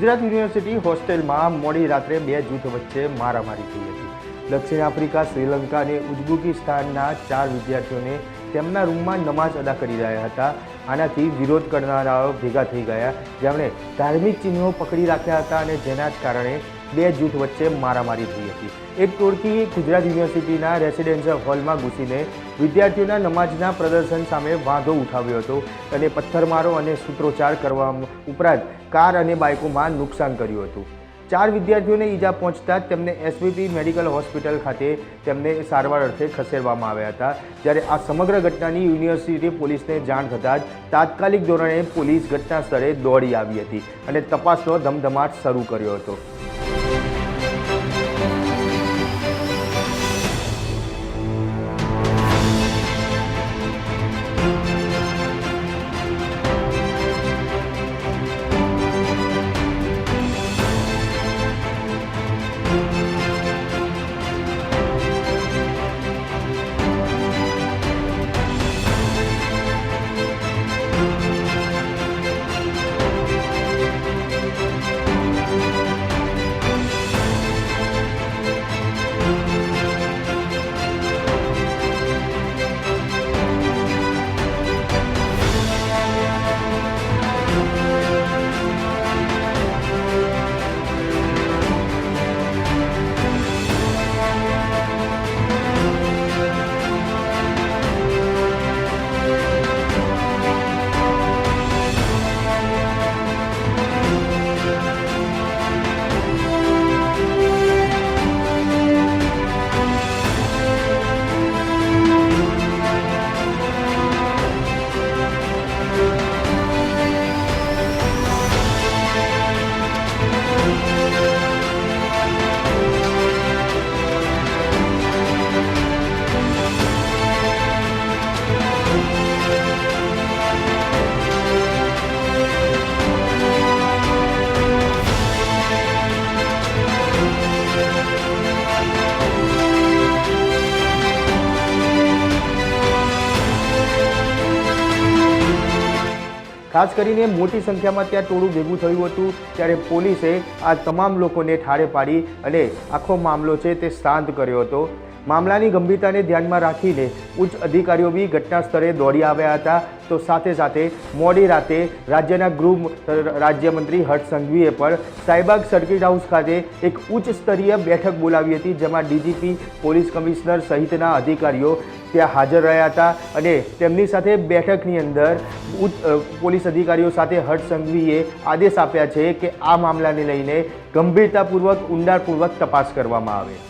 Gujarat university હોસ્ટેલમાં મોડી રાત્રે બે જૂથ વચ્ચે મારામારી થઈ હતી। દક્ષિણ આફ્રિકા, શ્રીલંકા અને ઉઝબેકિસ્તાનના 4 વિદ્યાર્થીઓને તેમના રૂમમાં નમાઝ અદા કરી રહ્યા હતા। આનાથી વિરોધ કરનારાઓ ભેગા થઈ ગયા, જેમણે ધાર્મિક ચિહ્નો પકડી રાખ્યા હતા અને જેના જ કારણે બે જૂથ વચ્ચે મારામારી થઈ હતી। એક ટોળકી ગુજરાત યુનિવર્સિટીના રેસિડેન્શિયલ હોલમાં ઘૂસીને વિદ્યાર્થીઓના નમાઝના પ્રદર્શન સામે વાંધો ઉઠાવ્યો હતો અને પથ્થરમારો અને સૂત્રોચ્ચાર કરવા ઉપરાંત કાર અને બાઇકોમાં નુકસાન કર્યું હતું। 4 વિદ્યાર્થીઓને ઈજા પહોંચતા જ તેમને એસવીપી મેડિકલ હોસ્પિટલ ખાતે તેમને સારવાર અર્થે ખસેડવામાં આવ્યા હતા। જ્યારે આ સમગ્ર ઘટનાની યુનિવર્સિટી પોલીસને જાણ થતાં જ તાત્કાલિક ધોરણે પોલીસ ઘટના સ્થળે દોડી આવી હતી અને તપાસનો ધમધમાટ શરૂ કર્યો હતો। ખાસ કરીને મોટી સંખ્યામાં ત્યાં ટોળું ભેગું થયું હતું, ત્યારે પોલીસે આ તમામ લોકોને ઠારે પાડી અને આખો મામલો છે તે શાંત કર્યો હતો। મામલાની ગંભીરતાને ધ્યાનમાં રાખીને ઉચ્ચ અધિકારીઓ બી ઘટના સ્થળે દોડી આવ્યા હતા। તો સાથે સાથે મોડી રાતે રાજ્યના ગૃહ રાજ્યમંત્રી હર્ષ સંઘવીએ પણ સાઈબાગ સર્કિટ હાઉસ ખાતે એક ઉચ્ચ સ્તરીય બેઠક બોલાવી હતી, જેમાં ડીજીપી, પોલીસ કમિશનર સહિતના અધિકારીઓ ત્યાં હાજર રહ્યા હતા અને તેમની સાથે બેઠકની અંદર પોલીસ અધિકારીઓ સાથે હર્ષ સંઘવીએ આદેશ આપ્યા છે કે આ મામલાને લઈને ગંભીરતાપૂર્વક, ઊંડાણપૂર્વક તપાસ કરવામાં આવે।